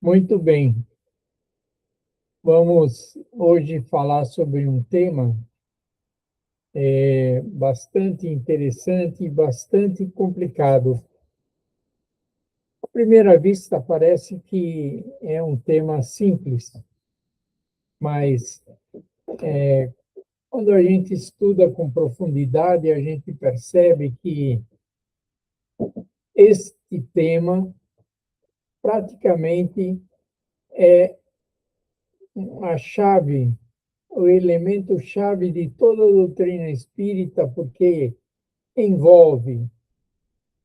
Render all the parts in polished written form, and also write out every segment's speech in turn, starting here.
Muito bem. Vamos hoje falar sobre um tema bastante interessante e bastante complicado. À primeira vista, parece que é um tema simples, mas quando a gente estuda com profundidade, a gente percebe que este tema praticamente é a chave, o elemento chave de toda a doutrina espírita, porque envolve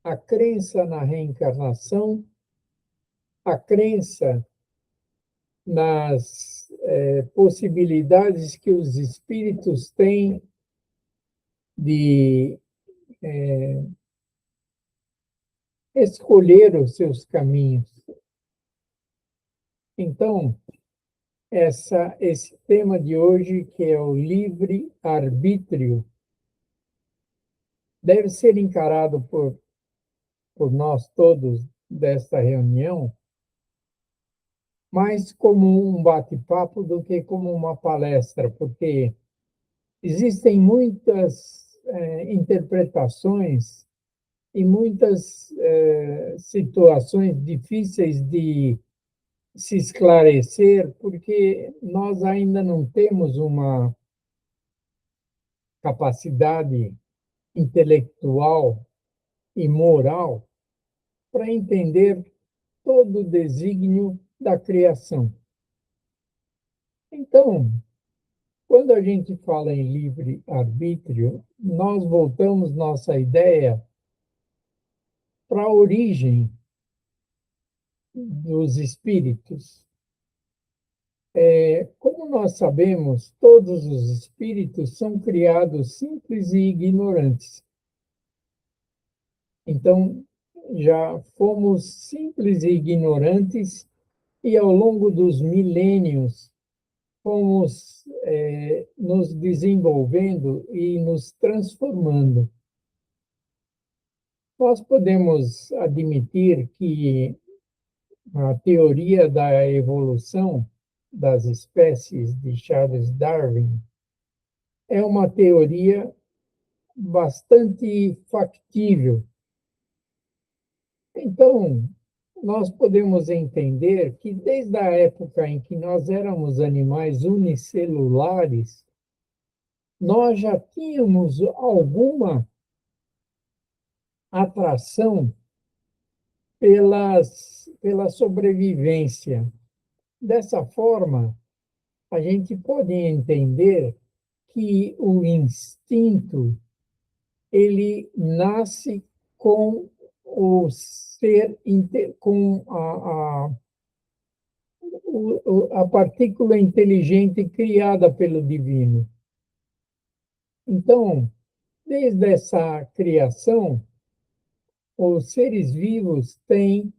a crença na reencarnação, a crença nas possibilidades que os espíritos têm de escolher os seus caminhos. Então, esse tema de hoje, que é o livre-arbítrio, deve ser encarado por nós todos desta reunião mais como um bate-papo do que como uma palestra, porque existem muitas interpretações e muitas situações difíceis de se esclarecer, porque nós ainda não temos uma capacidade intelectual e moral para entender todo o desígnio da criação. Então, quando a gente fala em livre-arbítrio, nós voltamos nossa ideia para a origem dos espíritos. Como nós sabemos, todos os espíritos são criados simples e ignorantes. Então, já fomos simples e ignorantes, e ao longo dos milênios fomos nos desenvolvendo e nos transformando. Nós podemos admitir que a teoria da evolução das espécies de Charles Darwin é uma teoria bastante factível. Então, nós podemos entender que desde a época em que nós éramos animais unicelulares, nós já tínhamos alguma atração pela sobrevivência. Dessa forma, a gente pode entender que o instinto ele nasce com o ser, com a partícula inteligente criada pelo divino. Então, desde essa criação, os seres vivos têm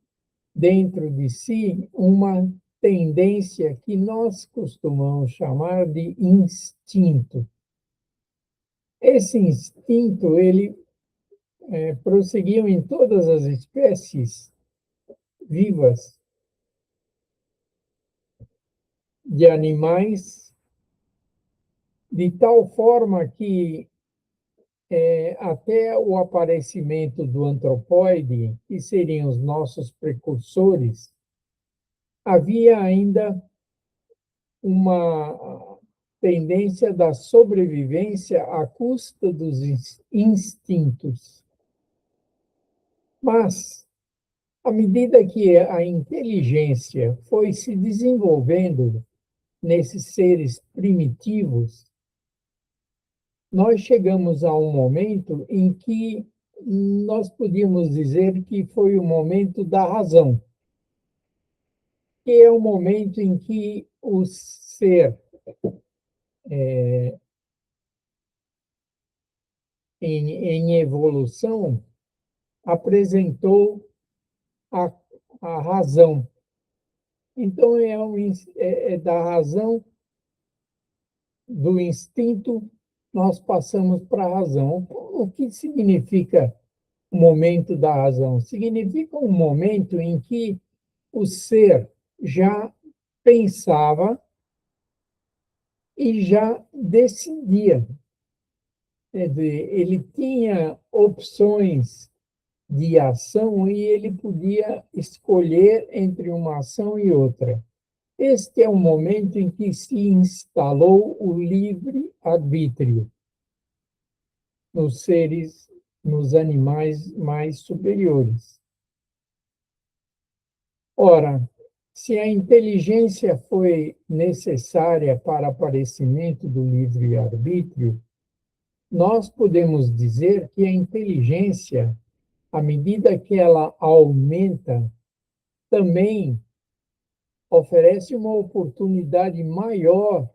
dentro de si uma tendência que nós costumamos chamar de instinto. Esse instinto, ele prosseguiu em todas as espécies vivas de animais, de tal forma que até o aparecimento do antropóide, que seriam os nossos precursores, havia ainda uma tendência da sobrevivência à custa dos instintos. Mas, à medida que a inteligência foi se desenvolvendo nesses seres primitivos, nós chegamos a um momento em que nós podíamos dizer que foi o momento da razão, que é o momento em que o ser em evolução apresentou a, a razão. Então, é da razão, do instinto, nós passamos para a razão. O que significa o momento da razão? Significa um momento em que o ser já pensava e já decidia. Quer dizer, ele tinha opções de ação e ele podia escolher entre uma ação e outra. Este é o momento em que se instalou o livre-arbítrio nos seres, nos animais mais superiores. Ora, se a inteligência foi necessária para o aparecimento do livre-arbítrio, nós podemos dizer que a inteligência, à medida que ela aumenta, também oferece uma oportunidade maior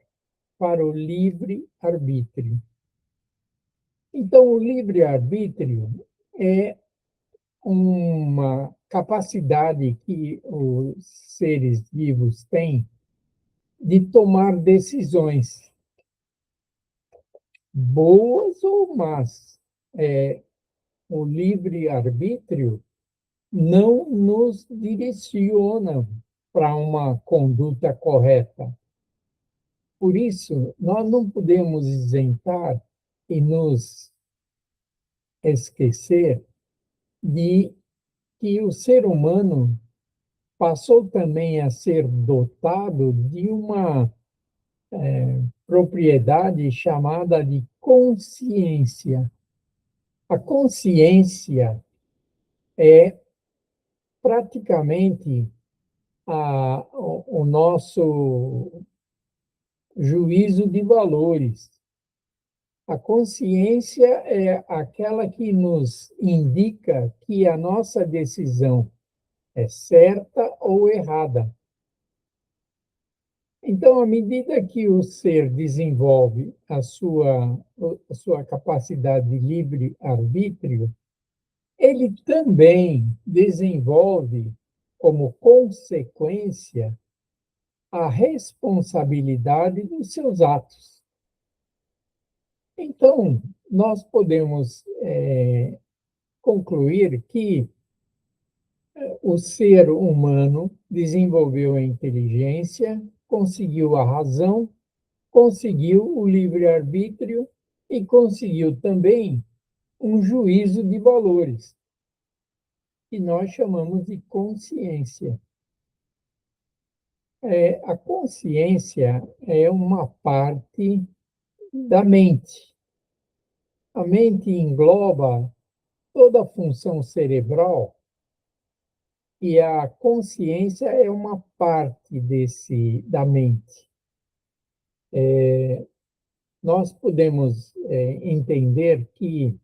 para o livre-arbítrio. Então, o livre-arbítrio é uma capacidade que os seres vivos têm de tomar decisões, boas ou más. O livre-arbítrio não nos direciona para uma conduta correta. Por isso, nós não podemos isentar e nos esquecer de que o ser humano passou também a ser dotado de uma propriedade chamada de consciência. A consciência é praticamente o nosso juízo de valores. A consciência é aquela que nos indica que a nossa decisão é certa ou errada. Então, à medida que o ser desenvolve a sua capacidade de livre-arbítrio, ele também desenvolve, como consequência, a responsabilidade dos seus atos. Então, nós podemos concluir que o ser humano desenvolveu a inteligência, conseguiu a razão, conseguiu o livre-arbítrio e conseguiu também um juízo de valores, que nós chamamos de consciência. A consciência é uma parte da mente. A mente engloba toda a função cerebral e a consciência é uma parte da mente. Nós podemos entender que,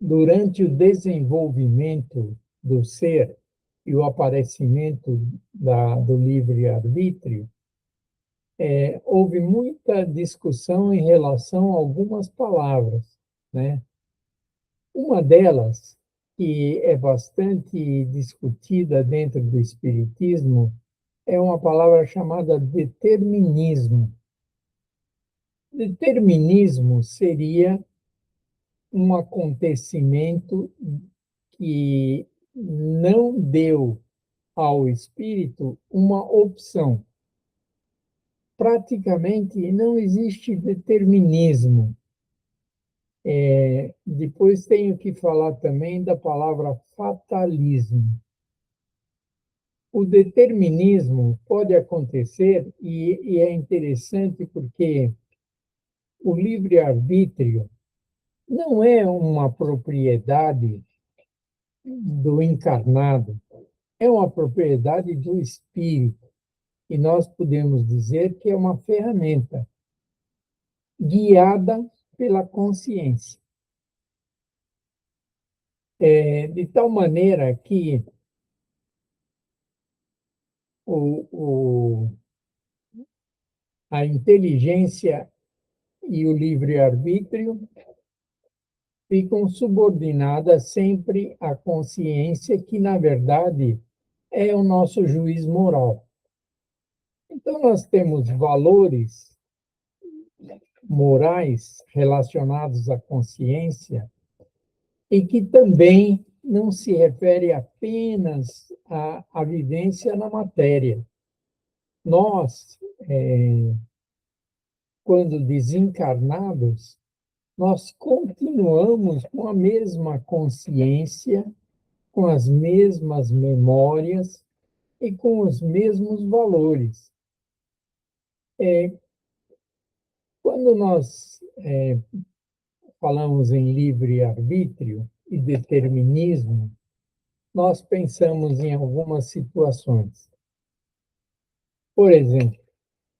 durante o desenvolvimento do ser e o aparecimento do livre-arbítrio, houve muita discussão em relação a algumas palavras, né? Uma delas, que é bastante discutida dentro do espiritismo, é uma palavra chamada determinismo. Determinismo seria um acontecimento que não deu ao espírito uma opção. Praticamente não existe determinismo. Depois tenho que falar também da palavra fatalismo. O determinismo pode acontecer e é interessante porque o livre-arbítrio não é uma propriedade do encarnado, é uma propriedade do espírito. E nós podemos dizer que é uma ferramenta guiada pela consciência. De tal maneira que a inteligência e o livre-arbítrio ficam subordinadas sempre à consciência, que, na verdade, é o nosso juiz moral. Então, nós temos valores morais relacionados à consciência e que também não se refere apenas a vivência na matéria. Nós, quando desencarnados, nós continuamos com a mesma consciência, com as mesmas memórias e com os mesmos valores. Quando nós falamos em livre-arbítrio e determinismo, nós pensamos em algumas situações. Por exemplo,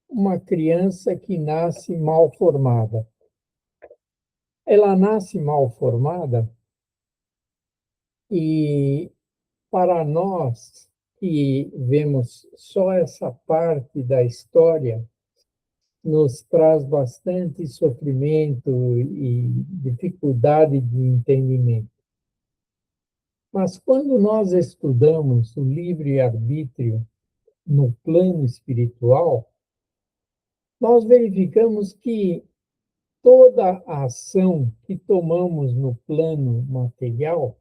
uma criança que nasce mal formada. Ela nasce mal formada e, para nós que vemos só essa parte da história, nos traz bastante sofrimento e dificuldade de entendimento. Mas quando nós estudamos o livre-arbítrio no plano espiritual, nós verificamos que toda a ação que tomamos no plano material,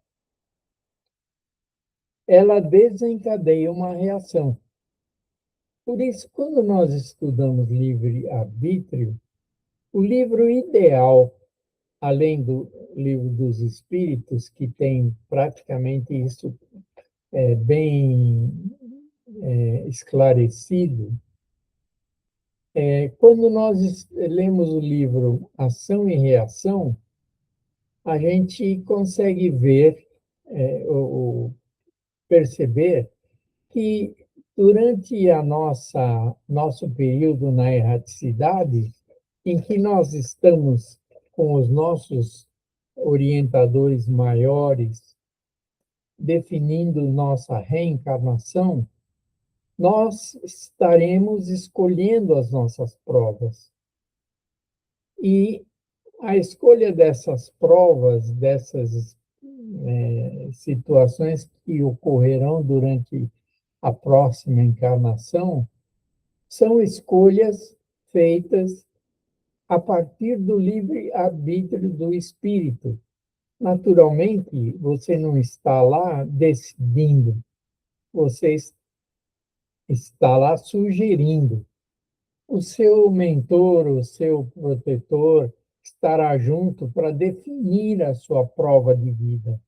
ela desencadeia uma reação. Por isso, quando nós estudamos livre-arbítrio, o livro ideal, além do livro dos Espíritos, que tem praticamente isso bem esclarecido, quando nós lemos o livro Ação e Reação, a gente consegue ver ou perceber que durante a nosso período na erraticidade, em que nós estamos com os nossos orientadores maiores, definindo nossa reencarnação, nós estaremos escolhendo as nossas provas. E a escolha dessas provas, dessas situações que ocorrerão durante a próxima encarnação, são escolhas feitas a partir do livre-arbítrio do espírito. Naturalmente, você não está lá decidindo, você está lá sugerindo. O seu mentor, o seu protetor, estará junto para definir a sua prova de vida.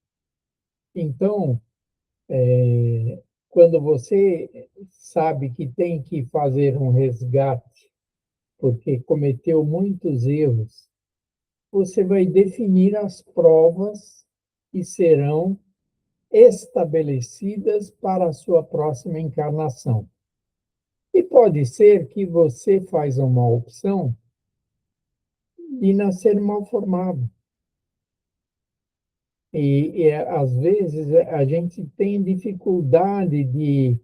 Então, quando você sabe que tem que fazer um resgate, porque cometeu muitos erros, você vai definir as provas que serão estabelecidas para a sua próxima encarnação. E pode ser que você faz uma opção de nascer mal formado. Às vezes, a gente tem dificuldade de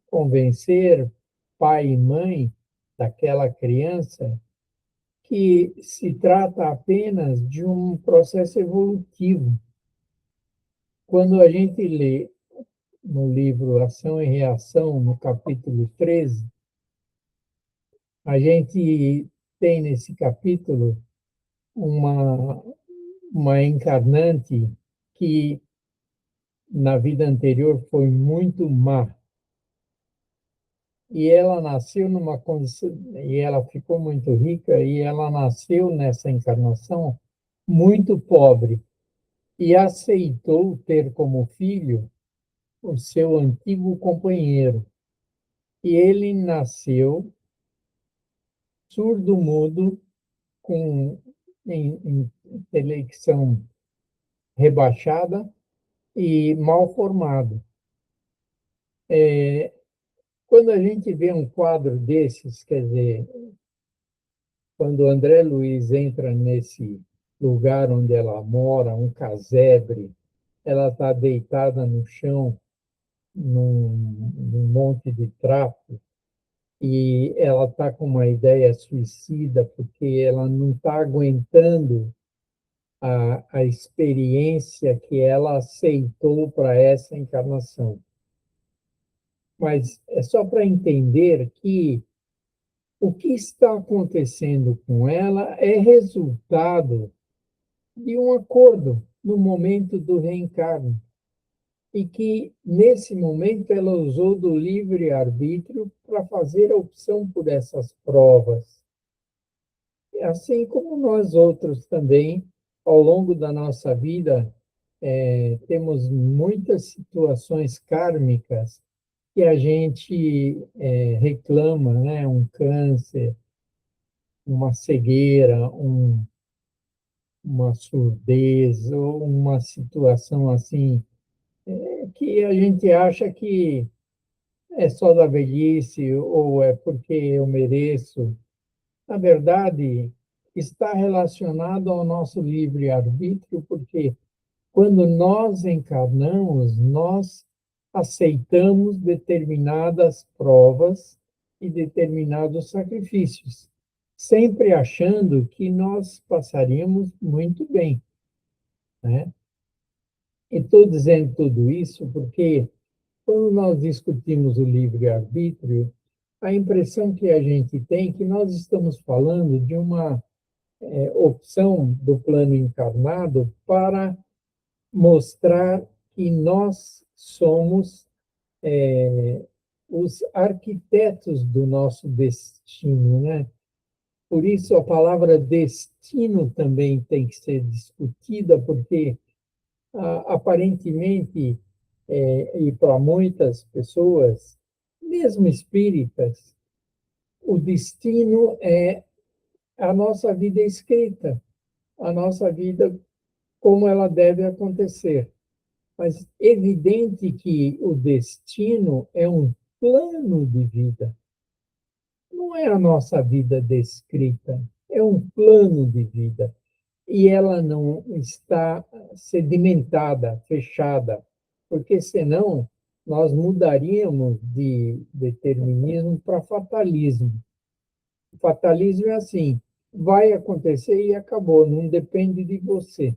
convencer pai e mãe daquela criança que se trata apenas de um processo evolutivo. Quando a gente lê no livro Ação e Reação, no capítulo 13, a gente tem nesse capítulo uma encarnante que na vida anterior foi muito má. E ela nasceu numa condição, e ela ficou muito rica, e ela nasceu nessa encarnação muito pobre, e aceitou ter como filho o seu antigo companheiro. E ele nasceu surdo-mudo, com intelecção rebaixada e mal formado. Quando a gente vê um quadro desses, quer dizer, quando o André Luiz entra nesse lugar onde ela mora, um casebre, ela está deitada no chão, num monte de trapo, e ela está com uma ideia suicida, porque ela não está aguentando a experiência que ela aceitou para essa encarnação. Mas é só para entender que o que está acontecendo com ela é resultado de um acordo no momento do reencarno. e que, nesse momento, ela usou do livre-arbítrio para fazer a opção por essas provas. Assim como nós outros também, ao longo da nossa vida, temos muitas situações kármicas que a gente reclama, né? Um câncer, uma cegueira, uma surdez, ou uma situação assim, que a gente acha que é só da velhice ou é porque eu mereço. Na verdade, está relacionado ao nosso livre-arbítrio, porque quando nós encarnamos, nós aceitamos determinadas provas e determinados sacrifícios, sempre achando que nós passaríamos muito bem, né? E estou dizendo tudo isso porque, quando nós discutimos o livre-arbítrio, a impressão que a gente tem é que nós estamos falando de uma opção do plano encarnado para mostrar que nós somos os arquitetos do nosso destino, né? Por isso a palavra destino também tem que ser discutida, porque aparentemente, e para muitas pessoas, mesmo espíritas, o destino é a nossa vida escrita, a nossa vida como ela deve acontecer. Mas é evidente que o destino é um plano de vida, não é a nossa vida descrita, é um plano de vida. E ela não está sedimentada, fechada, porque senão nós mudaríamos de determinismo para fatalismo. O fatalismo é assim, vai acontecer e acabou, não depende de você.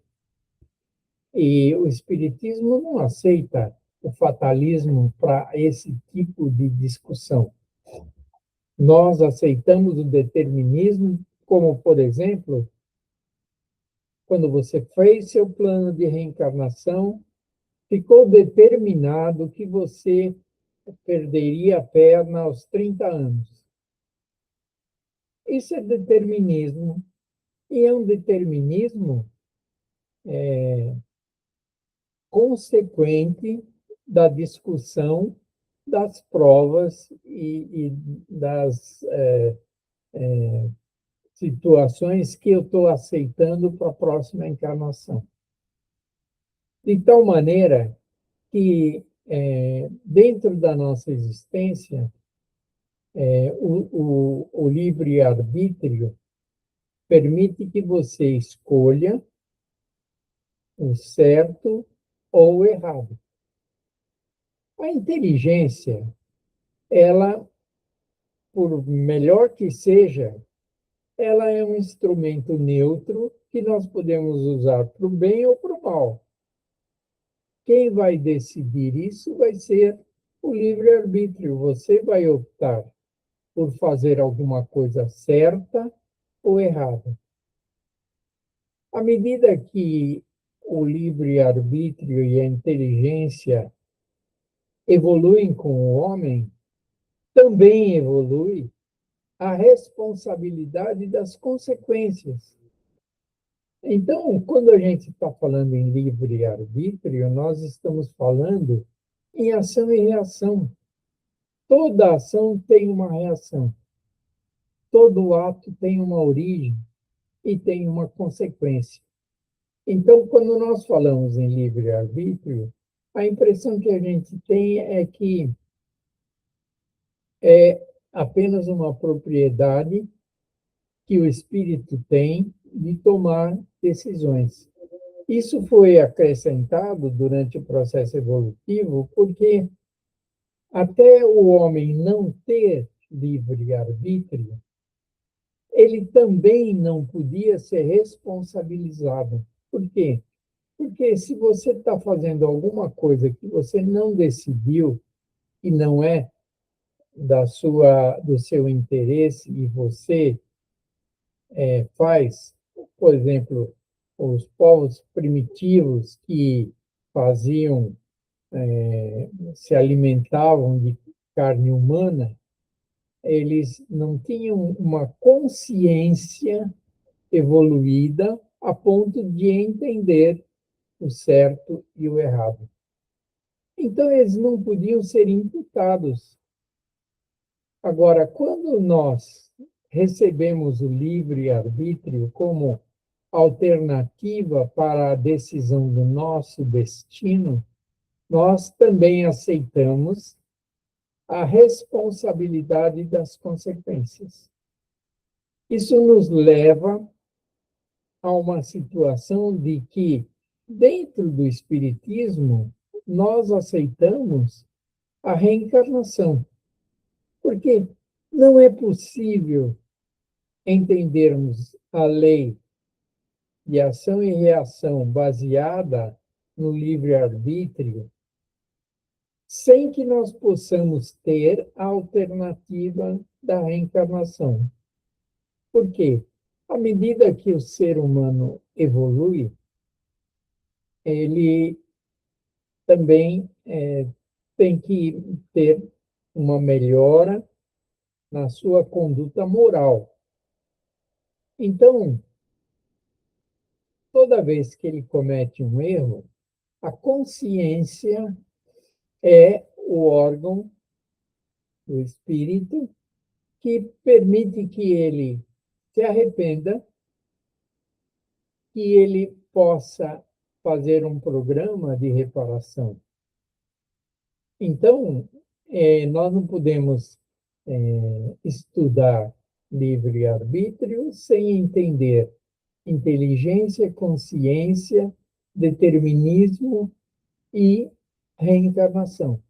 E o Espiritismo não aceita o fatalismo para esse tipo de discussão. Nós aceitamos o determinismo, como, por exemplo, quando você fez seu plano de reencarnação, ficou determinado que você perderia a perna aos 30 anos. Isso é determinismo, e é um determinismo consequente da discussão das provas e das situações que eu estou aceitando para a próxima encarnação. De tal maneira que, dentro da nossa existência, o livre-arbítrio permite que você escolha o certo ou o errado. A inteligência, ela, por melhor que seja, ela é um instrumento neutro que nós podemos usar para o bem ou para o mal. Quem vai decidir isso vai ser o livre-arbítrio. Você vai optar por fazer alguma coisa certa ou errada. À medida que o livre-arbítrio e a inteligência evoluem com o homem, também evolui a responsabilidade das consequências. Então, quando a gente está falando em livre-arbítrio, nós estamos falando em ação e reação. Toda ação tem uma reação. Todo ato tem uma origem e tem uma consequência. Então, quando nós falamos em livre-arbítrio, a impressão que a gente tem é que é apenas uma propriedade que o espírito tem de tomar decisões. Isso foi acrescentado durante o processo evolutivo, porque até o homem não ter livre-arbítrio, ele também não podia ser responsabilizado. Por quê? Porque se você está fazendo alguma coisa que você não decidiu e não é do seu interesse e você faz, por exemplo, os povos primitivos que faziam se alimentavam de carne humana, eles não tinham uma consciência evoluída a ponto de entender o certo e o errado. Então, eles não podiam ser imputados. Agora, quando nós recebemos o livre-arbítrio como alternativa para a decisão do nosso destino, nós também aceitamos a responsabilidade das consequências. Isso nos leva a uma situação de que, dentro do Espiritismo, nós aceitamos a reencarnação, porque não é possível entendermos a lei de ação e reação baseada no livre-arbítrio sem que nós possamos ter a alternativa da reencarnação. Por quê? À medida que o ser humano evolui, ele também tem que ter uma melhora na sua conduta moral. Então, toda vez que ele comete um erro, a consciência é o órgão do espírito que permite que ele se arrependa, que ele possa fazer um programa de reparação. Então, nós não podemos estudar livre-arbítrio sem entender inteligência, consciência, determinismo e reencarnação.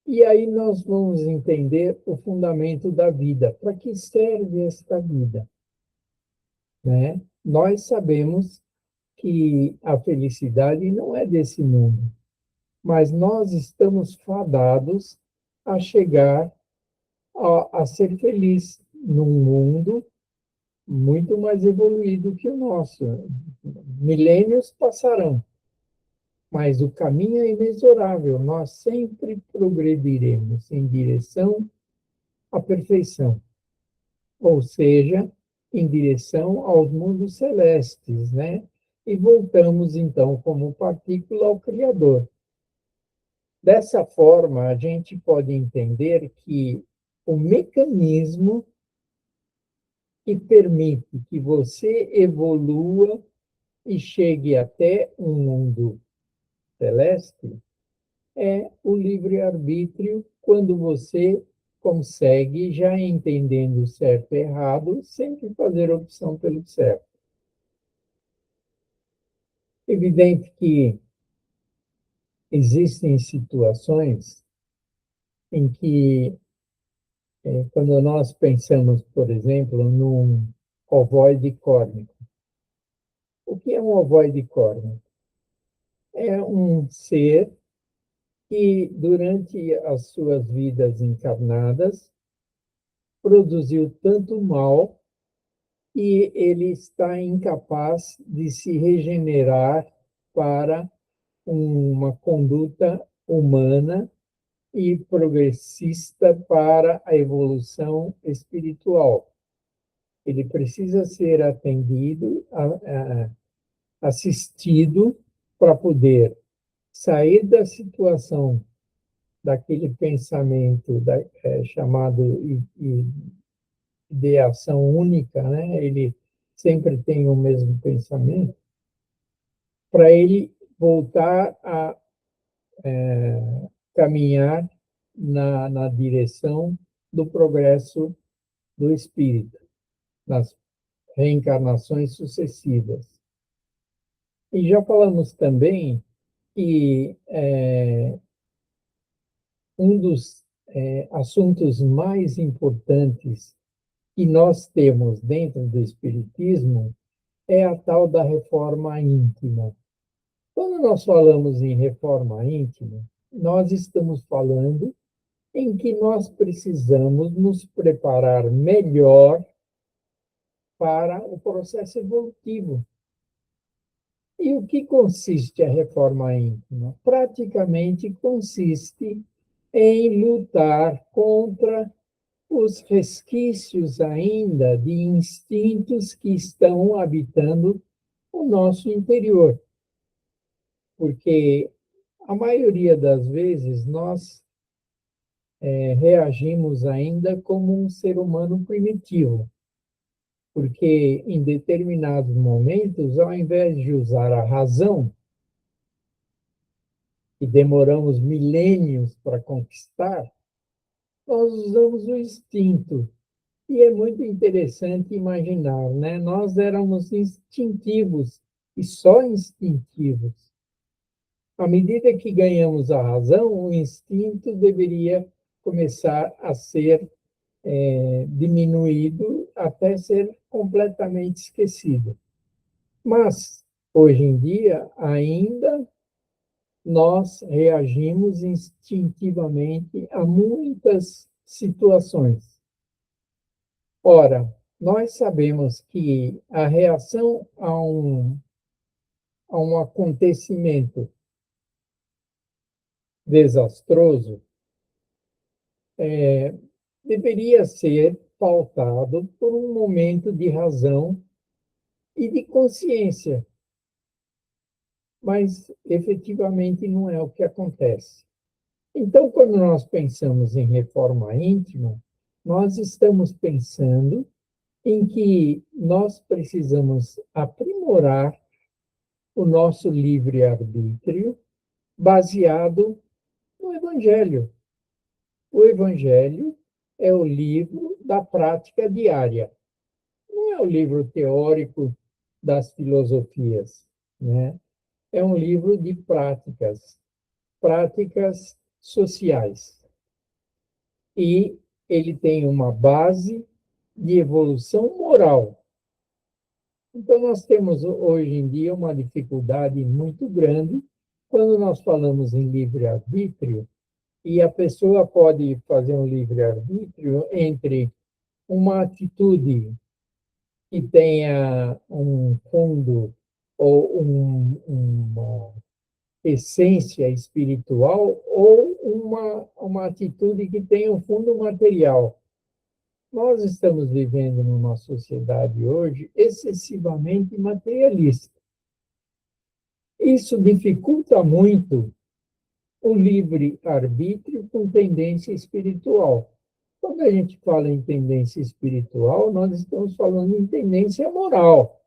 E aí nós vamos entender o fundamento da vida. Para que serve esta vida? Né? Nós sabemos que a felicidade não é desse mundo, mas nós estamos fadados a chegar a ser feliz num mundo muito mais evoluído que o nosso. Milênios passarão, mas o caminho é inexorável. Nós sempre progrediremos em direção à perfeição, ou seja, em direção aos mundos celestes, né? E voltamos, então, como partícula ao Criador. Dessa forma, a gente pode entender que o mecanismo que permite que você evolua e chegue até um mundo celeste é o livre-arbítrio, quando você consegue, já entendendo o certo e errado, sempre fazer opção pelo certo. Evidente que existem situações em que, quando nós pensamos, por exemplo, num ovoide córnico. O que é um ovoide córnico? É um ser que, durante as suas vidas encarnadas, produziu tanto mal que ele está incapaz de se regenerar para uma conduta humana e progressista para a evolução espiritual. Ele precisa ser atendido, assistido, para poder sair da situação daquele pensamento chamado ideação única, né? Ele sempre tem o mesmo pensamento, para ele voltar a caminhar na direção do progresso do espírito, nas reencarnações sucessivas. E já falamos também que um dos assuntos mais importantes que nós temos dentro do Espiritismo é a tal da reforma íntima. Quando nós falamos em reforma íntima, nós estamos falando em que nós precisamos nos preparar melhor para o processo evolutivo. E o que consiste a reforma íntima? Praticamente consiste em lutar contra os resquícios ainda de instintos que estão habitando o nosso interior. Porque a maioria das vezes nós reagimos ainda como um ser humano primitivo, porque em determinados momentos, ao invés de usar a razão, que demoramos milênios para conquistar, nós usamos o instinto. E é muito interessante imaginar, né? Nós éramos instintivos e só instintivos. À medida que ganhamos a razão, o instinto deveria começar a ser diminuído até ser completamente esquecido. Mas, hoje em dia, ainda nós reagimos instintivamente a muitas situações. Ora, nós sabemos que a reação a um acontecimento desastroso deveria ser pautado por um momento de razão e de consciência, mas efetivamente não é o que acontece. Então, quando nós pensamos em reforma íntima, nós estamos pensando em que nós precisamos aprimorar o nosso livre-arbítrio baseado no Evangelho. O Evangelho é o livro da prática diária, não é o livro teórico das filosofias, né? É um livro de práticas, práticas sociais. E ele tem uma base de evolução moral. Então, nós temos hoje em dia uma dificuldade muito grande quando nós falamos em livre-arbítrio, e a pessoa pode fazer um livre-arbítrio entre uma atitude que tenha um fundo ou uma essência espiritual ou uma atitude que tenha um fundo material. Nós estamos vivendo numa sociedade hoje excessivamente materialista. Isso dificulta muito o livre-arbítrio com tendência espiritual. Quando a gente fala em tendência espiritual, nós estamos falando em tendência moral.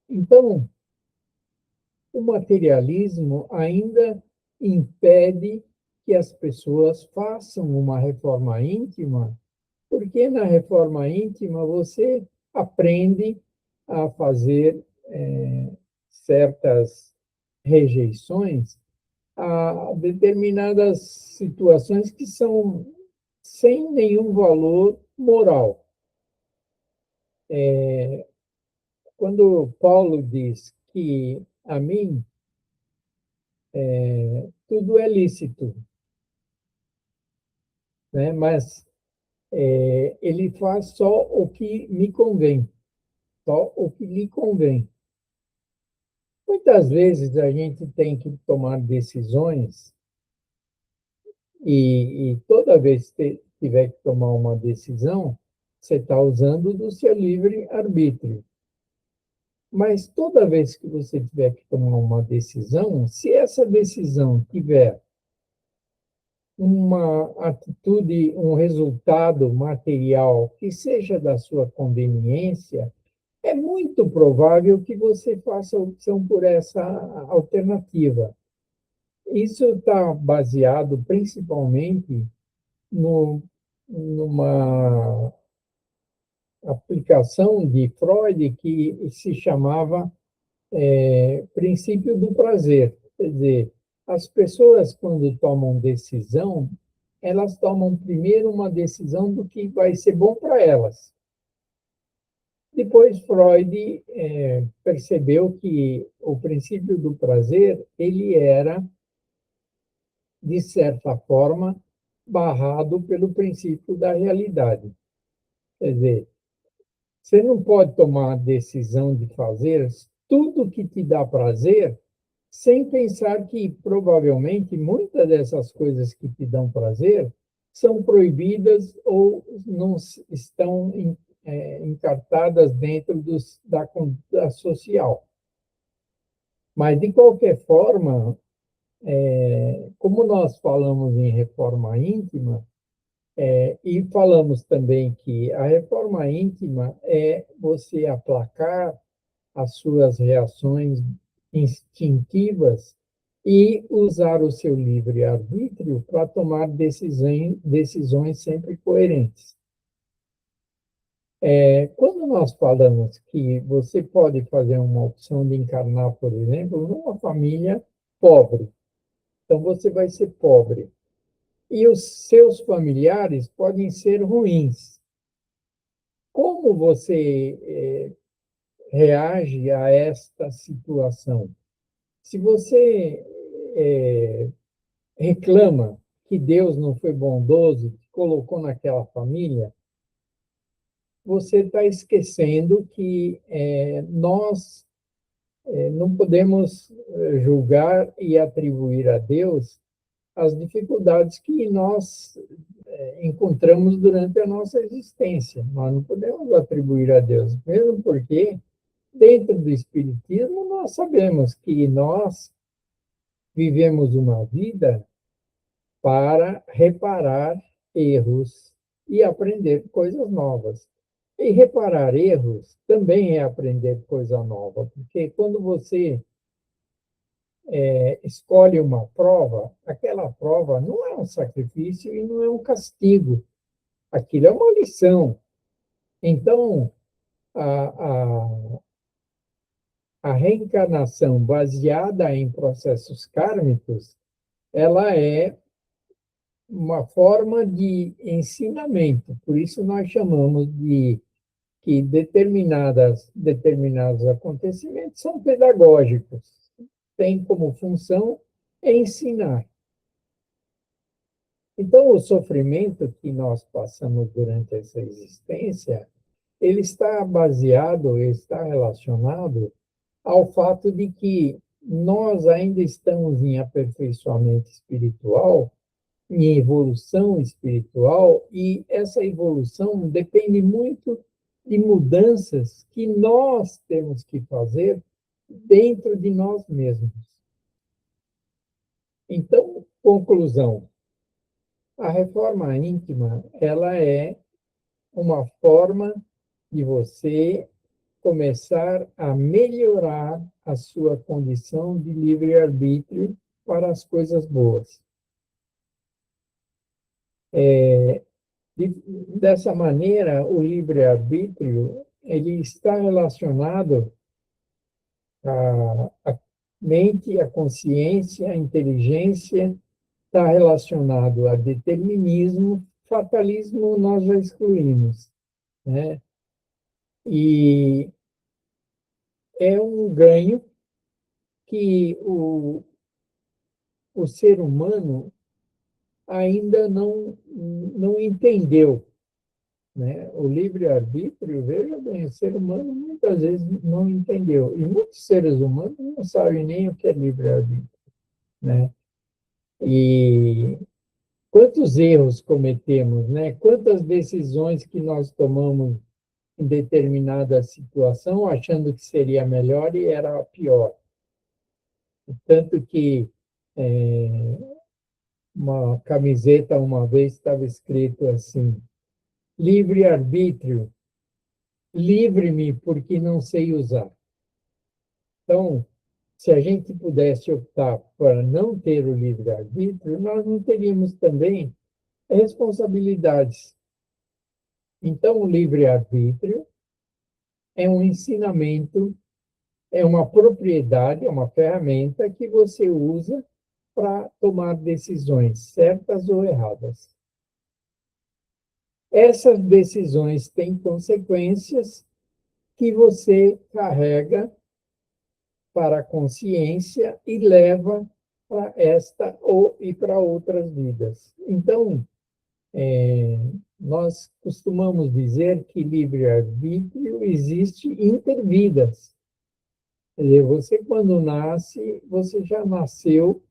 Então, o materialismo ainda impede que as pessoas façam uma reforma íntima, porque na reforma íntima você aprende a fazer certas rejeições a determinadas situações que são sem nenhum valor moral. Quando Paulo diz que a mim tudo é lícito, né? Mas ele faz só o que me convém, só o que lhe convém. Muitas vezes a gente tem que tomar decisões e toda vez que tiver que tomar uma decisão, você está usando do seu livre-arbítrio. Mas toda vez que você tiver que tomar uma decisão, se essa decisão tiver uma atitude, um resultado material que seja da sua conveniência, é muito provável que você faça a opção por essa alternativa. Isso está baseado principalmente numa aplicação de Freud que se chamava princípio do prazer. Quer dizer, as pessoas, quando tomam decisão, elas tomam primeiro uma decisão do que vai ser bom para elas. Depois, Freud percebeu que o princípio do prazer ele era, de certa forma, barrado pelo princípio da realidade. Quer dizer, você não pode tomar a decisão de fazer tudo que te dá prazer, sem pensar que provavelmente muitas dessas coisas que te dão prazer são proibidas ou não estão encartadas dentro da conduta social. Mas, de qualquer forma, como nós falamos em reforma íntima, e falamos também que a reforma íntima é você aplacar as suas reações instintivas e usar o seu livre-arbítrio para tomar decisões sempre coerentes. Quando nós falamos que você pode fazer uma opção de encarnar, por exemplo, numa família pobre, então você vai ser pobre. E os seus familiares podem ser ruins. Como você reage a esta situação? Se você reclama que Deus não foi bondoso, te colocou naquela família, você está esquecendo que nós não podemos julgar e atribuir a Deus as dificuldades que nós encontramos durante a nossa existência. Nós não podemos atribuir a Deus, mesmo porque, dentro do Espiritismo, nós sabemos que nós vivemos uma vida para reparar erros e aprender coisas novas. E reparar erros também é aprender coisa nova, porque quando você escolhe uma prova, aquela prova não é um sacrifício e não é um castigo. Aquilo é uma lição. Então, a, a reencarnação baseada em processos kármicos, ela é uma forma de ensinamento. Por isso nós chamamos de que determinados acontecimentos são pedagógicos. Tem como função ensinar. Então, o sofrimento que nós passamos durante essa existência, ele está baseado, está relacionado ao fato de que nós ainda estamos em aperfeiçoamento espiritual, em evolução espiritual, e essa evolução depende muito de mudanças que nós temos que fazer dentro de nós mesmos. Então, conclusão, a reforma íntima, ela é uma forma de você começar a melhorar a sua condição de livre-arbítrio para as coisas boas. Dessa maneira, o livre-arbítrio ele está relacionado à mente, à consciência, à inteligência, está relacionado a determinismo, fatalismo nós já excluímos, né? E é um ganho que o ser humano ainda não entendeu, né? O livre-arbítrio, veja bem, o ser humano muitas vezes não entendeu. E muitos seres humanos não sabem nem o que é livre-arbítrio, né? E quantos erros cometemos, né? Quantas decisões que nós tomamos em determinada situação, achando que seria melhor e era a pior. Tanto que uma camiseta uma vez estava escrito assim: livre-arbítrio, livre-me porque não sei usar. Então, se a gente pudesse optar para não ter o livre-arbítrio, nós não teríamos também responsabilidades. Então, o livre-arbítrio é um ensinamento, é uma propriedade, é uma ferramenta que você usa para tomar decisões certas ou erradas. Essas decisões têm consequências que você carrega para a consciência e leva para esta e para outras vidas. Então, nós costumamos dizer que livre-arbítrio existe intervidas. Quer dizer, você quando nasce, você já nasceu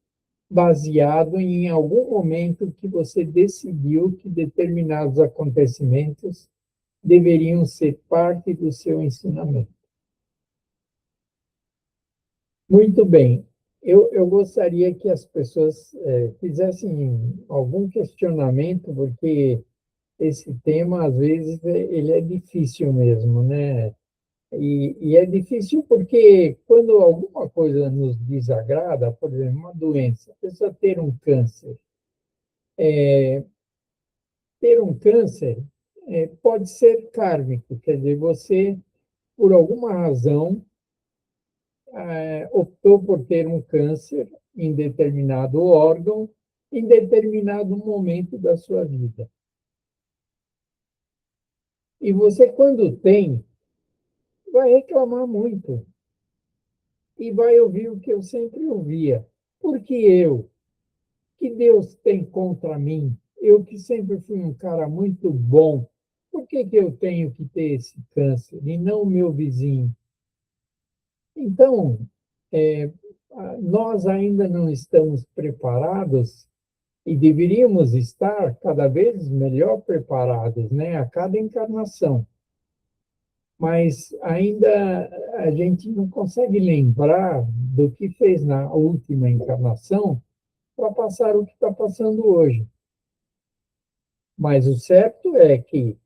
baseado em algum momento que você decidiu que determinados acontecimentos deveriam ser parte do seu ensinamento. Muito bem. Eu gostaria que as pessoas fizessem algum questionamento, porque esse tema, às vezes, ele é difícil mesmo, né? E é difícil porque quando alguma coisa nos desagrada, por exemplo, uma doença, a pessoa ter um câncer pode ser kármico, quer dizer, você, por alguma razão, optou por ter um câncer em determinado órgão, em determinado momento da sua vida. E você, quando tem, vai reclamar muito e vai ouvir o que eu sempre ouvia. Por que eu? Que Deus tem contra mim? Eu que sempre fui um cara muito bom, por que que eu tenho que ter esse câncer e não o meu vizinho? Então, é, nós ainda não estamos preparados e deveríamos estar cada vez melhor preparados, né, a cada encarnação. Mas ainda a gente não consegue lembrar do que fez na última encarnação para passar o que está passando hoje. Mas o certo é que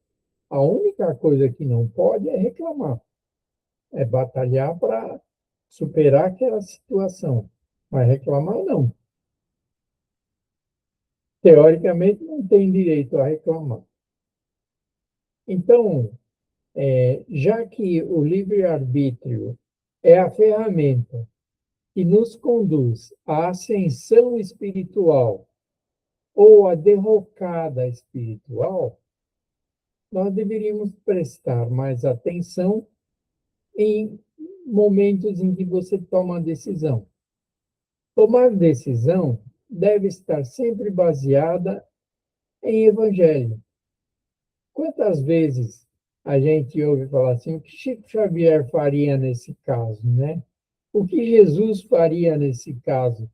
a única coisa que não pode é reclamar, é batalhar para superar aquela situação. Mas reclamar não. Teoricamente, não tem direito a reclamar. Então, já que o livre-arbítrio é a ferramenta que nos conduz à ascensão espiritual ou à derrocada espiritual, nós deveríamos prestar mais atenção em momentos em que você toma a decisão. Tomar decisão deve estar sempre baseada em evangelho. Quantas vezes a gente ouve falar assim, o que Chico Xavier faria nesse caso, né? O que Jesus faria nesse caso?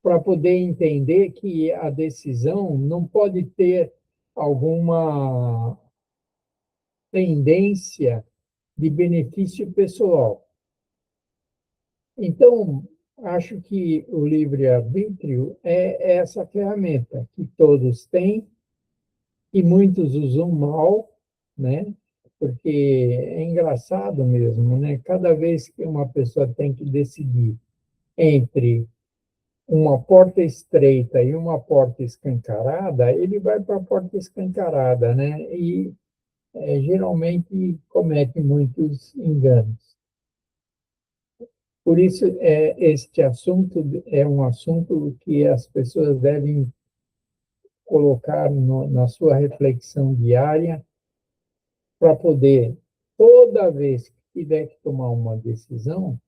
Para poder entender que a decisão não pode ter alguma tendência de benefício pessoal. Então, acho que o livre-arbítrio é essa ferramenta que todos têm e muitos usam mal, né? Porque é engraçado mesmo, né? Cada vez que uma pessoa tem que decidir entre uma porta estreita e uma porta escancarada, ele vai para a porta escancarada, né? E geralmente comete muitos enganos. Por isso, este assunto é um assunto que as pessoas devem colocar na sua reflexão diária para poder, toda vez que tiver que tomar uma decisão,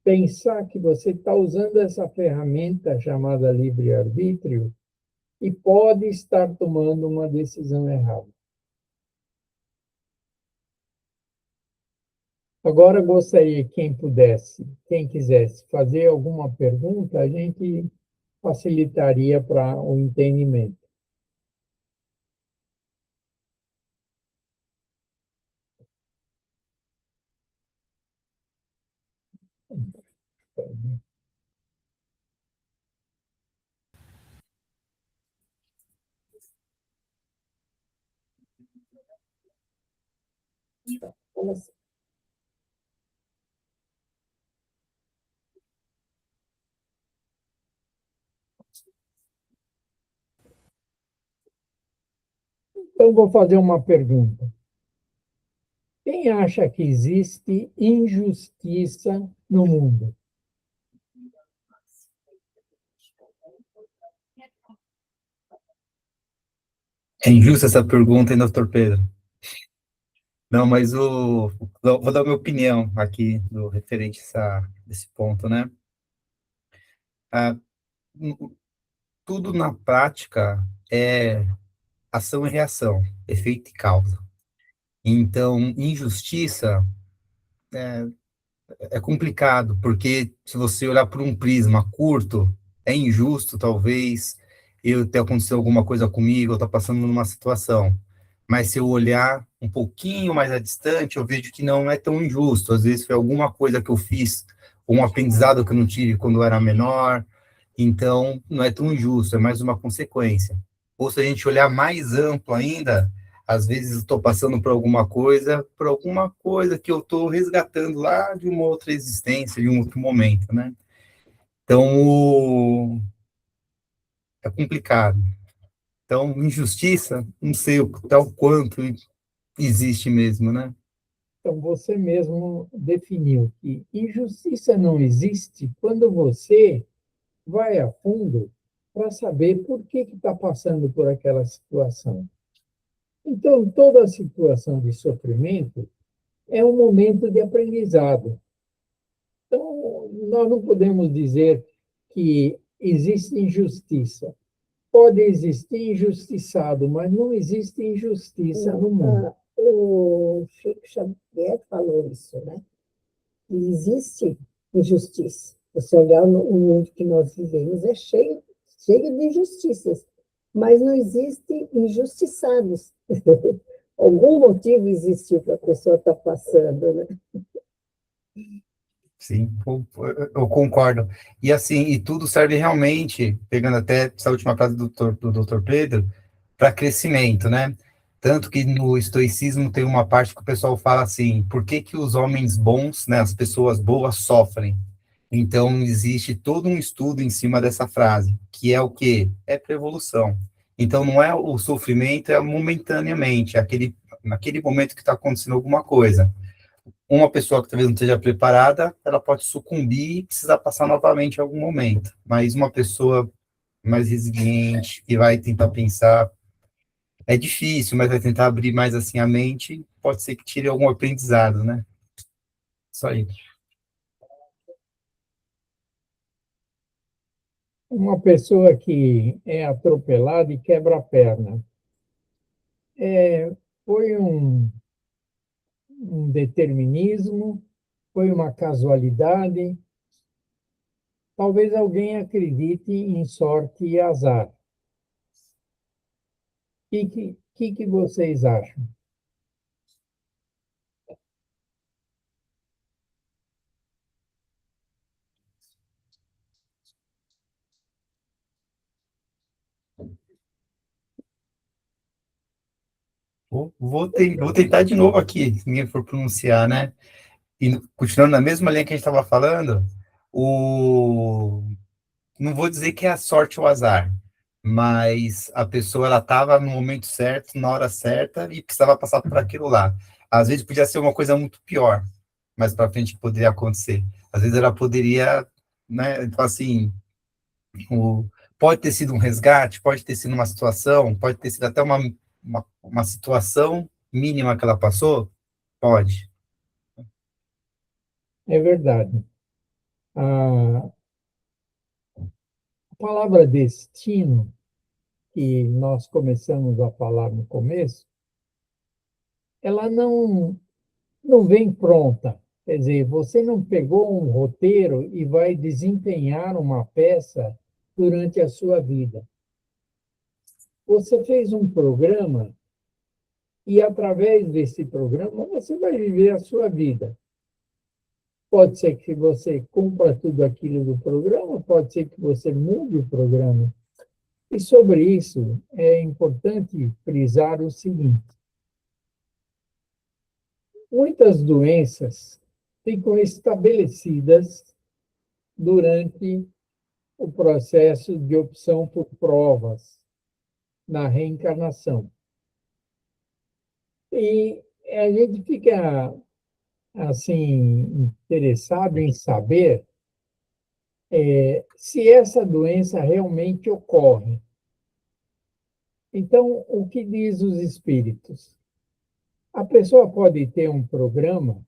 pensar que você está usando essa ferramenta chamada livre-arbítrio e pode estar tomando uma decisão errada. Agora, gostaria que quem pudesse, quem quisesse fazer alguma pergunta, a gente facilitaria para o entendimento. Então, vou fazer uma pergunta. Quem acha que existe injustiça no mundo? É injusta essa pergunta, hein, doutor Pedro? Não, mas vou dar minha opinião aqui do referente a esse ponto, né? Ah, tudo na prática é ação e reação, efeito e causa. Então, injustiça é complicado, porque se você olhar por um prisma curto, é injusto, talvez, eu ter acontecido alguma coisa comigo, eu estou passando numa situação. Mas se eu olhar um pouquinho mais à distante, eu vejo que não é tão injusto. Às vezes foi alguma coisa que eu fiz, um aprendizado que eu não tive quando eu era menor, então não é tão injusto, é mais uma consequência. Ou se a gente olhar mais amplo ainda, às vezes estou passando por alguma coisa que eu estou resgatando lá de uma outra existência, de um outro momento, né? Então, é complicado. Então, injustiça, não sei o tal quanto existe mesmo, né? Então, você mesmo definiu que injustiça não existe quando você vai a fundo para saber por que está passando por aquela situação. Então, toda situação de sofrimento é um momento de aprendizado. Então, nós não podemos dizer que existe injustiça. Pode existir injustiçado, mas não existe injustiça no mundo. O Chico Xavier falou isso, né? Existe injustiça. Você olhar o mundo que nós vivemos é cheio de injustiças, mas não existem injustiçados. Algum motivo existiu para a pessoa estar passando, né? Sim, eu concordo. E assim, e tudo serve realmente, pegando até essa última frase do Dr. Pedro, para crescimento, né? Tanto que no estoicismo tem uma parte que o pessoal fala assim, por que que os homens bons, né, as pessoas boas sofrem? Então, existe todo um estudo em cima dessa frase, que é o quê? É para evolução. Então, não é o sofrimento, é momentaneamente, naquele momento que está acontecendo alguma coisa. Uma pessoa que talvez não esteja preparada, ela pode sucumbir e precisar passar novamente em algum momento. Mas uma pessoa mais resiliente, que vai tentar pensar, é difícil, mas vai tentar abrir mais assim a mente, pode ser que tire algum aprendizado, né? Isso aí. Uma pessoa que é atropelada e quebra a perna, foi um determinismo, foi uma casualidade. Talvez alguém acredite em sorte e azar. O que vocês acham? Vou tentar de novo aqui, se ninguém for pronunciar, né? E continuando na mesma linha que a gente estava falando, o não vou dizer que é a sorte ou o azar, mas a pessoa ela estava no momento certo, na hora certa e precisava passar por aquilo lá. Às vezes podia ser uma coisa muito pior, mas para frente poderia acontecer. Às vezes ela poderia, né? Então assim, o, pode ter sido um resgate, pode ter sido uma situação, pode ter sido até uma situação mínima que ela passou, pode. É verdade. A palavra destino, que nós começamos a falar no começo, ela não vem pronta. Quer dizer, você não pegou um roteiro e vai desempenhar uma peça durante a sua vida. Você fez um programa e, através desse programa, você vai viver a sua vida. Pode ser que você cumpra tudo aquilo do programa, pode ser que você mude o programa. E sobre isso, é importante frisar o seguinte: muitas doenças ficam estabelecidas durante o processo de opção por provas na reencarnação. E a gente fica assim interessado em saber se essa doença realmente ocorre. Então, o que diz os espíritos? A pessoa pode ter um programa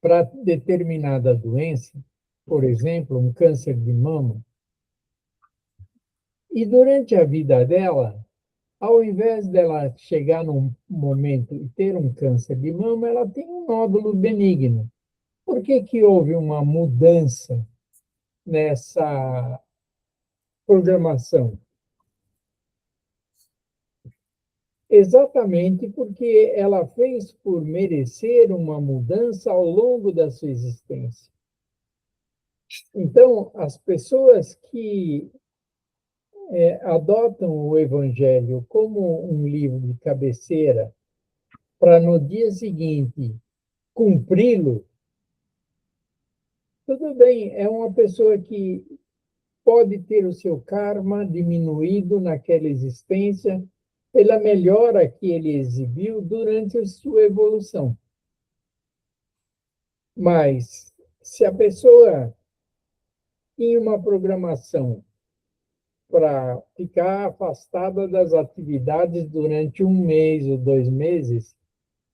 para determinada doença, por exemplo, um câncer de mama, e durante a vida dela, ao invés dela chegar num momento e ter um câncer de mama, ela tem um nódulo benigno. Por que que houve uma mudança nessa programação? Exatamente porque ela fez por merecer uma mudança ao longo da sua existência. Então, as pessoas que adotam o Evangelho como um livro de cabeceira para no dia seguinte cumpri-lo, tudo bem, é uma pessoa que pode ter o seu karma diminuído naquela existência pela melhora que ele exibiu durante a sua evolução. Mas, se a pessoa tinha uma programação para ficar afastada das atividades durante 1 mês ou 2 meses,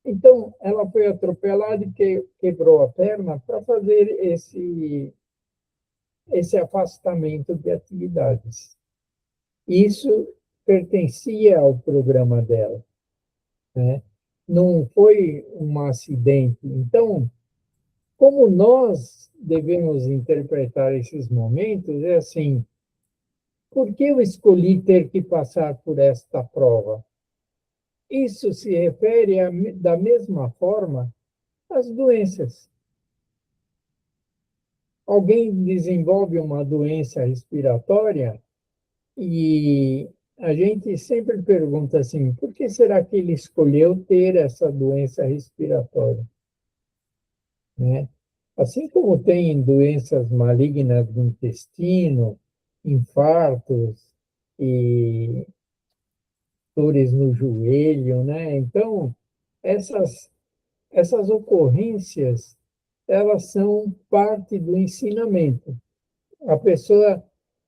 então ela foi atropelada e quebrou a perna para fazer esse afastamento de atividades. Isso pertencia ao programa dela, né? Não foi um acidente. Então, como nós devemos interpretar esses momentos, é assim: por que eu escolhi ter que passar por esta prova? Isso se refere da mesma forma às doenças. Alguém desenvolve uma doença respiratória e a gente sempre pergunta assim: por que será que ele escolheu ter essa doença respiratória? Né? Assim como tem doenças malignas do intestino, infartos e dores no joelho, né? Então, essas ocorrências, elas são parte do ensinamento. A pessoa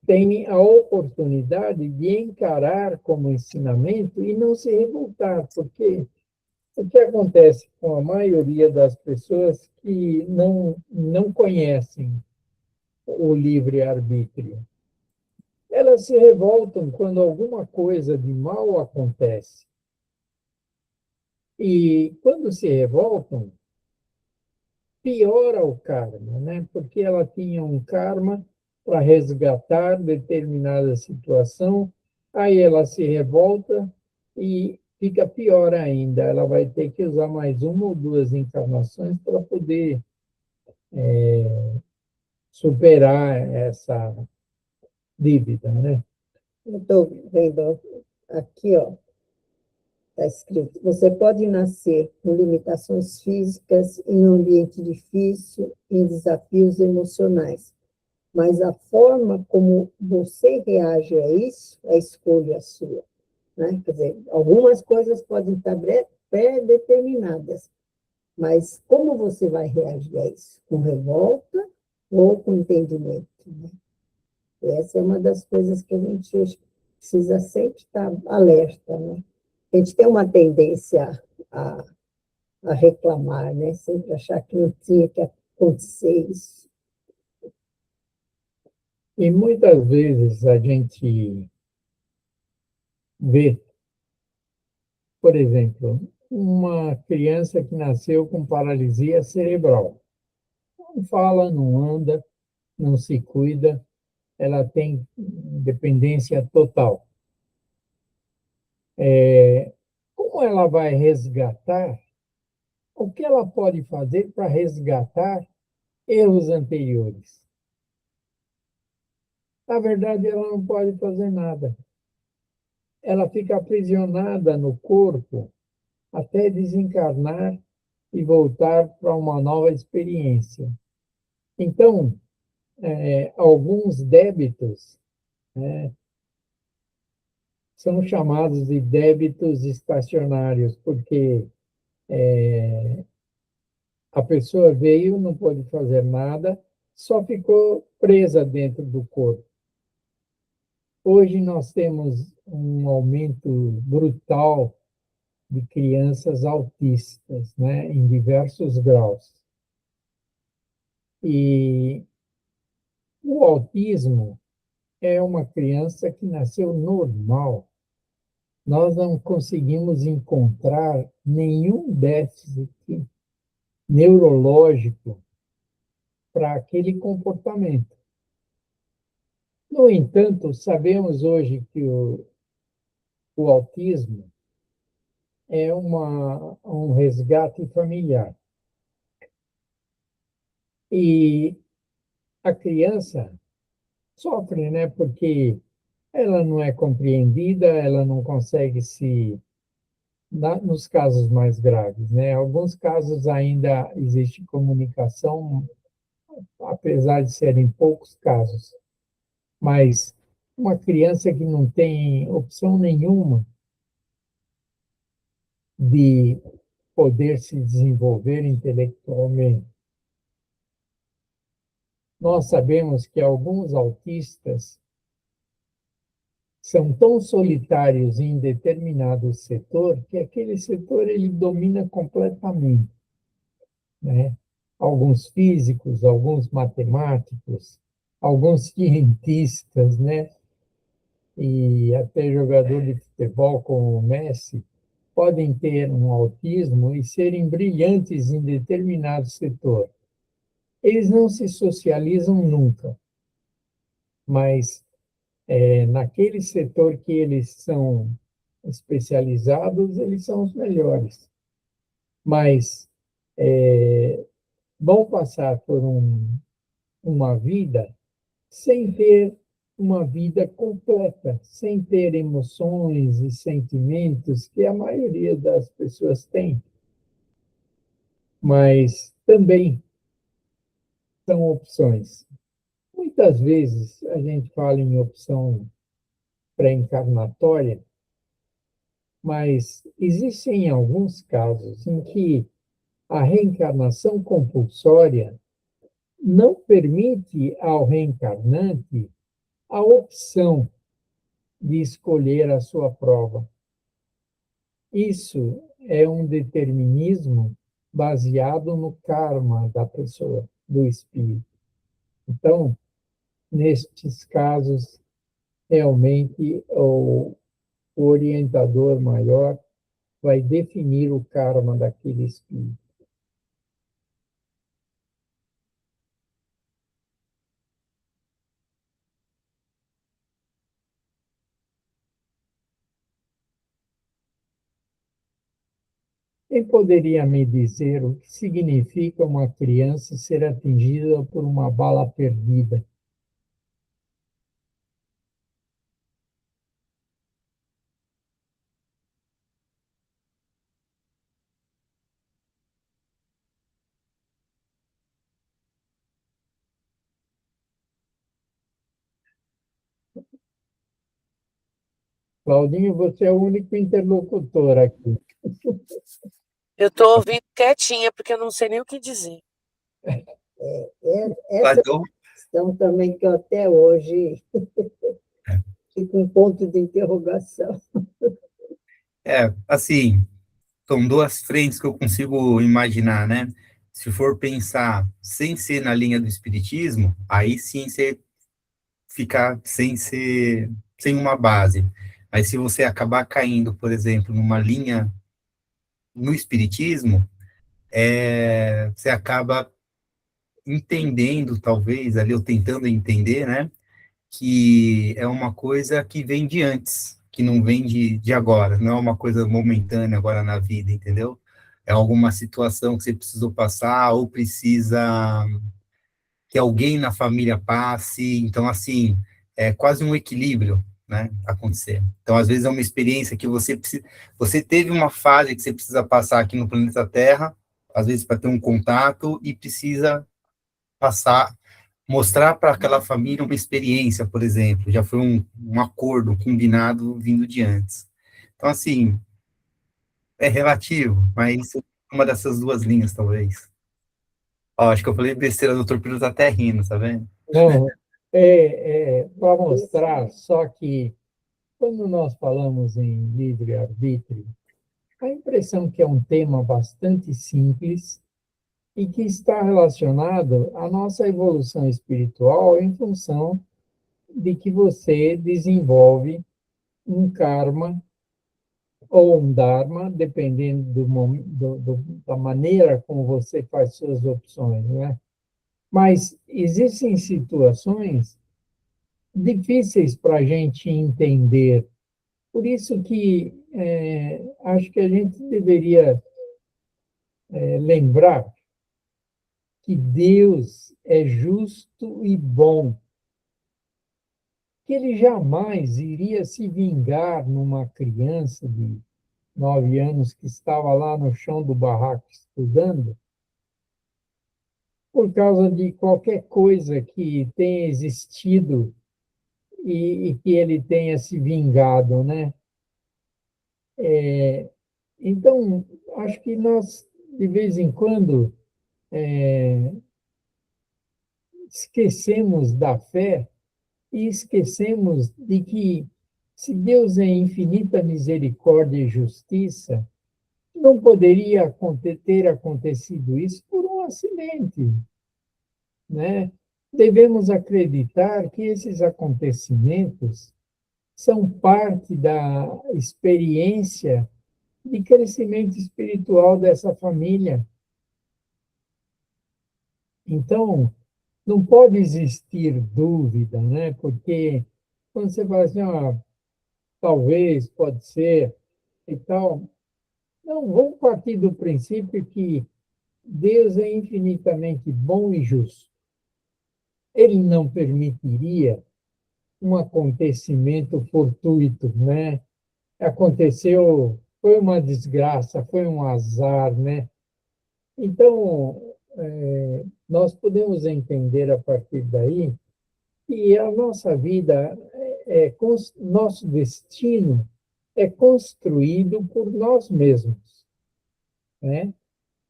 tem a oportunidade de encarar como ensinamento e não se revoltar, porque o que acontece com a maioria das pessoas que não conhecem o livre-arbítrio? Elas se revoltam quando alguma coisa de mal acontece. E quando se revoltam, piora o karma, né? Porque ela tinha um karma para resgatar determinada situação, aí ela se revolta e fica pior ainda. Ela vai ter que usar mais 1 ou 2 encarnações para poder superar essa dívida, né? Eu estou vendo aqui, ó, está escrito: você pode nascer com limitações físicas, em um ambiente difícil, em desafios emocionais, mas a forma como você reage a isso é escolha sua, né? Quer dizer, algumas coisas podem estar pré-determinadas, mas como você vai reagir a isso? Com revolta ou com entendimento, né? Essa é uma das coisas que a gente precisa sempre estar alerta, né? A gente tem uma tendência a, a reclamar, né? Sempre achar que não tinha que acontecer isso. E muitas vezes a gente vê, por exemplo, uma criança que nasceu com paralisia cerebral. Não fala, não anda, não se cuida, ela tem dependência total. Como ela vai resgatar? O que ela pode fazer para resgatar erros anteriores? Na verdade, ela não pode fazer nada. Ela fica aprisionada no corpo até desencarnar e voltar para uma nova experiência. Então, alguns débitos, né, são chamados de débitos estacionários, porque a pessoa veio, não pôde fazer nada, só ficou presa dentro do corpo. Hoje nós temos um aumento brutal de crianças autistas, né, em diversos graus. E o autismo é uma criança que nasceu normal. Nós não conseguimos encontrar nenhum déficit neurológico para aquele comportamento. No entanto, sabemos hoje que o autismo é um resgate familiar. E a criança sofre, né? Porque ela não é compreendida, ela não consegue nos casos mais graves, né? Alguns casos ainda existe comunicação, apesar de serem poucos casos. Mas uma criança que não tem opção nenhuma de poder se desenvolver intelectualmente. Nós sabemos que alguns autistas são tão solitários em determinado setor que aquele setor ele domina completamente, né? Alguns físicos, alguns matemáticos, alguns cientistas, né? E até jogador de futebol como o Messi podem ter um autismo e serem brilhantes em determinado setor. Eles não se socializam nunca, mas naquele setor que eles são especializados, eles são os melhores. Mas vão passar por uma vida sem ter uma vida completa, sem ter emoções e sentimentos que a maioria das pessoas tem. Mas também são opções. Muitas vezes a gente fala em opção pré-encarnatória, mas existem alguns casos em que a reencarnação compulsória não permite ao reencarnante a opção de escolher a sua prova. Isso é um determinismo baseado no karma da pessoa, do espírito. Então, nestes casos, realmente o orientador maior vai definir o karma daquele espírito. Quem poderia me dizer o que significa uma criança ser atingida por uma bala perdida? Claudinho, você é o único interlocutor aqui. Eu estou ouvindo quietinha, porque eu não sei nem o que dizer. Essa questão também que eu até hoje fico um ponto de interrogação. Assim, são duas frentes que eu consigo imaginar, né? Se for pensar sem ser na linha do espiritismo, aí sim você fica sem uma base. Mas se você acabar caindo, por exemplo, numa linha no espiritismo, você acaba entendendo, talvez, ali, ou tentando entender, né? Que é uma coisa que vem de antes, que não vem de agora, não é uma coisa momentânea agora na vida, entendeu? É alguma situação que você precisou passar ou precisa que alguém na família passe, então, assim, é quase um equilíbrio, né, acontecer. Então, às vezes é uma experiência que você teve uma fase que você precisa passar aqui no planeta Terra, às vezes para ter um contato e precisa passar, mostrar para aquela família uma experiência, por exemplo, já foi um acordo combinado vindo de antes. Então, assim, é relativo, mas uma dessas duas linhas, talvez. Ó, acho que eu falei besteira, o doutor Piro tá até rindo, tá vendo? Não, para mostrar só que quando nós falamos em livre-arbítrio, a impressão que é um tema bastante simples e que está relacionado à nossa evolução espiritual em função de que você desenvolve um karma ou um dharma, dependendo da maneira como você faz suas opções, né? Mas existem situações difíceis para a gente entender. Por isso que acho que a gente deveria lembrar que Deus é justo e bom, que ele jamais iria se vingar numa criança de 9 anos que estava lá no chão do barraco estudando, por causa de qualquer coisa que tenha existido e que ele tenha se vingado, né? Então, acho que nós, de vez em quando, esquecemos da fé e esquecemos de que, se Deus é infinita misericórdia e justiça, não poderia ter acontecido isso por um acidente, né? Devemos acreditar que esses acontecimentos são parte da experiência de crescimento espiritual dessa família. Então, não pode existir dúvida, né? Porque quando você fala assim, talvez, pode ser e tal, não, vamos partir do princípio que Deus é infinitamente bom e justo. Ele não permitiria um acontecimento fortuito, né? Aconteceu, foi uma desgraça, foi um azar, né? Então, nós podemos entender a partir daí que a nossa vida, nosso destino é construído por nós mesmos, né?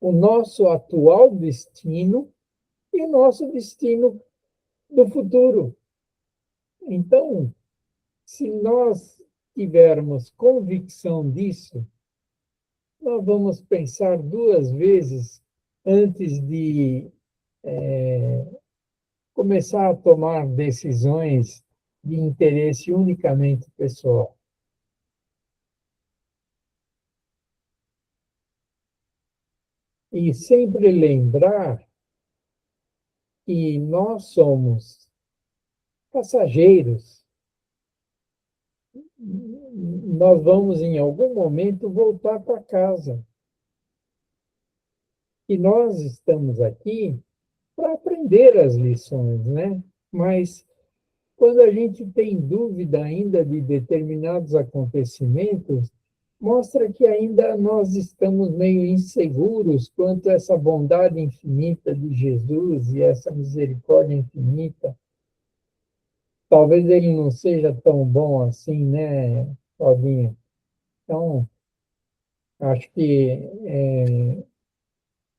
O nosso atual destino e o nosso destino do futuro. Então, se nós tivermos convicção disso, nós vamos pensar duas vezes antes de começar a tomar decisões de interesse unicamente pessoal. E sempre lembrar que nós somos passageiros. Nós vamos, em algum momento, voltar para casa. E nós estamos aqui para aprender as lições, né? Mas quando a gente tem dúvida ainda de determinados acontecimentos, mostra que ainda nós estamos meio inseguros quanto a essa bondade infinita de Jesus e essa misericórdia infinita. Talvez ele não seja tão bom assim, né, Claudinha? Então, acho que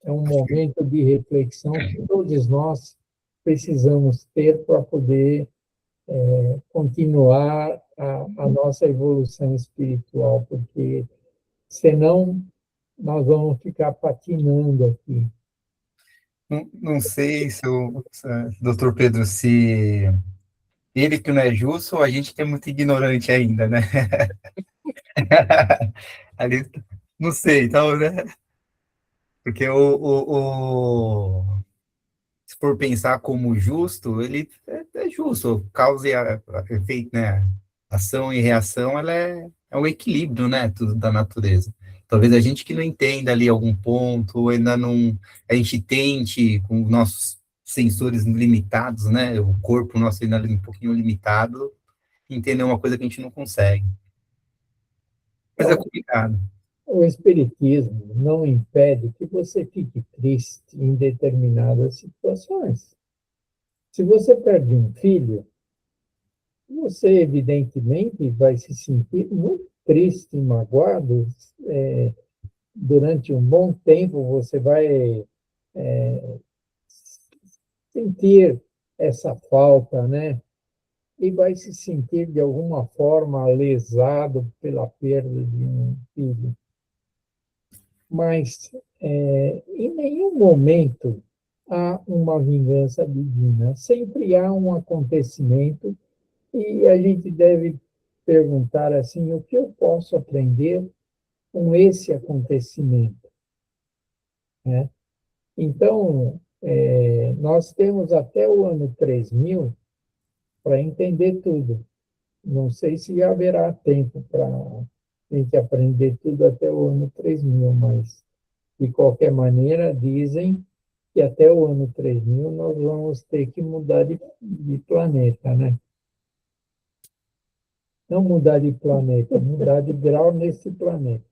é um momento de reflexão que todos nós precisamos ter para poder continuar a nossa evolução espiritual, porque senão nós vamos ficar patinando aqui. Não sei se o doutor Pedro, se ele que não é justo ou a gente que é muito ignorante ainda, né? Ali, não sei, então, né? Porque se for pensar como justo, ele é justo, causa e efeito, né? Ação e reação, ela é um equilíbrio, né? Tudo da natureza. Talvez a gente que não entenda ali algum ponto, ou ainda não, a gente tente, com os nossos sensores limitados, né? O corpo nosso ainda é um pouquinho limitado, entender uma coisa que a gente não consegue. Mas é Então, complicado. o Espiritismo não impede que você fique triste em determinadas situações. Se você perde um filho, você, evidentemente, vai se sentir muito triste e magoado. Durante um bom tempo, você vai sentir essa falta, né? E vai se sentir, de alguma forma, lesado pela perda de um filho. Mas, em nenhum momento, há uma vingança divina. Sempre há um acontecimento e a gente deve perguntar assim, o que eu posso aprender com esse acontecimento, né? Então, Nós temos até o ano 3000 para entender tudo. Não sei se haverá tempo para a gente aprender tudo até o ano 3000, mas, de qualquer maneira, dizem que até o ano 3000 nós vamos ter que mudar de planeta, né? Não mudar de planeta, mudar de grau nesse planeta.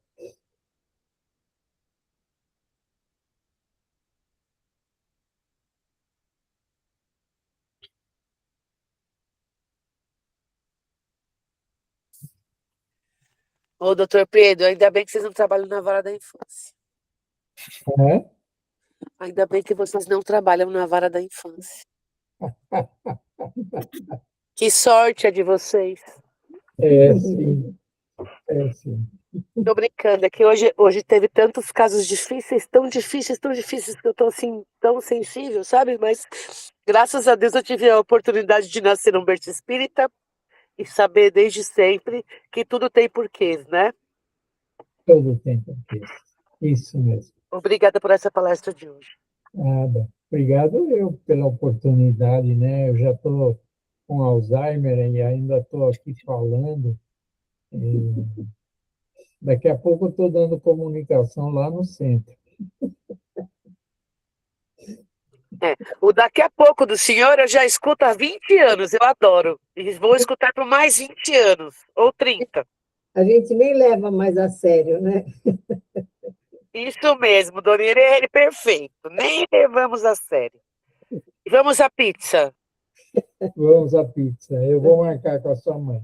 Ô, doutor Pedro, ainda bem que vocês não trabalham na vara da infância. É? Ainda bem que vocês não trabalham na vara da infância. Que sorte a de vocês. Sim, sim. Tô brincando, é que hoje teve tantos casos difíceis, tão difíceis, que eu tô assim, tão sensível, sabe? Mas graças a Deus eu tive a oportunidade de nascer num berço espírita e saber desde sempre que tudo tem porquês, né? Todo tempo aqui. Isso mesmo. Obrigada por essa palestra de hoje. Nada. Obrigado eu pela oportunidade, né? Eu já estou com Alzheimer e ainda estou aqui falando. E daqui a pouco eu estou dando comunicação lá no centro. O daqui a pouco do senhor eu já escuto há 20 anos, eu adoro. E vou escutar por mais 20 anos, ou 30. A gente nem leva mais a sério, né? Isso mesmo, dona Irene, perfeito. Nem levamos a sério. Vamos à pizza. Vamos à pizza. Eu vou marcar com a sua mãe.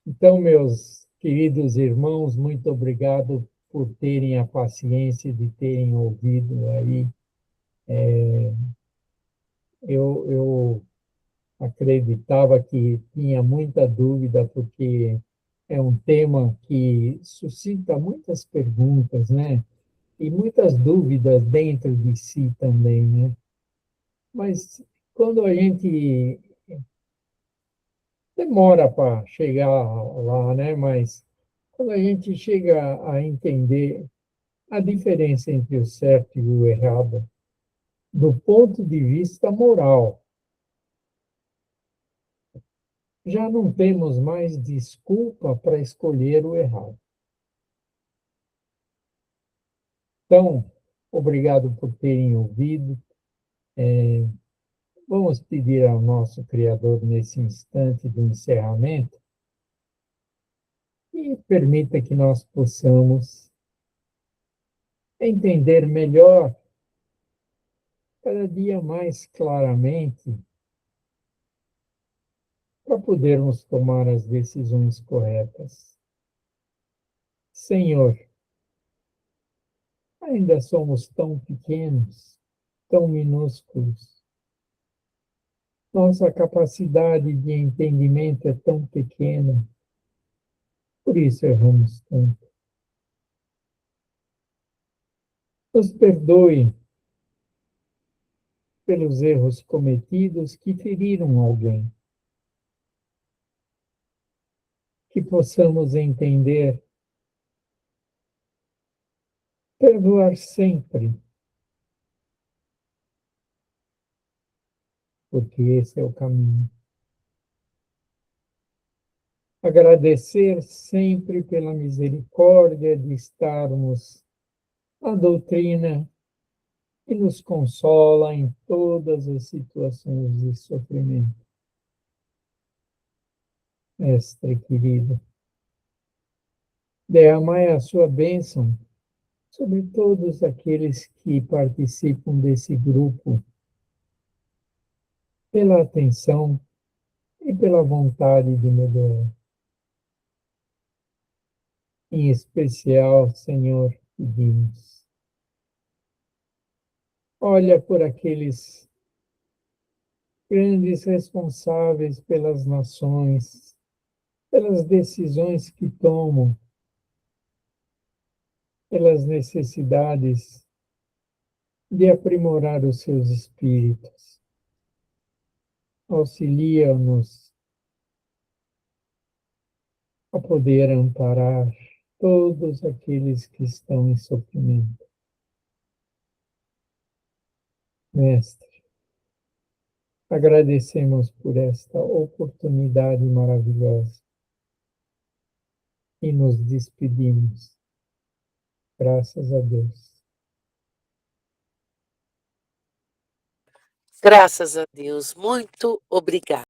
Então, meus queridos irmãos, muito obrigado por terem a paciência de terem ouvido aí. Eu acreditava que tinha muita dúvida, porque é um tema que suscita muitas perguntas, né? E muitas dúvidas dentro de si também, né? Mas quando a gente demora para chegar lá, né? Mas quando a gente chega a entender a diferença entre o certo e o errado, do ponto de vista moral, já não temos mais desculpa para escolher o errado. Então, obrigado por terem ouvido. Vamos pedir ao nosso Criador, nesse instante do encerramento, que permita que nós possamos entender melhor, cada dia mais claramente, para podermos tomar as decisões corretas. Senhor, ainda somos tão pequenos, tão minúsculos. Nossa capacidade de entendimento é tão pequena, por isso erramos tanto. Nos perdoe pelos erros cometidos que feriram alguém. Que possamos entender, perdoar sempre, porque esse é o caminho. Agradecer sempre pela misericórdia de estarmos na doutrina que nos consola em todas as situações de sofrimento. Mestre querido, derramai a sua bênção sobre todos aqueles que participam desse grupo, pela atenção e pela vontade de melhorar. Em especial, Senhor, pedimos. Olha por aqueles grandes responsáveis pelas nações, pelas decisões que tomam, pelas necessidades de aprimorar os seus espíritos. Auxilia-nos a poder amparar, todos aqueles que estão em sofrimento. Mestre, agradecemos por esta oportunidade maravilhosa e nos despedimos. Graças a Deus. Graças a Deus. Muito obrigada.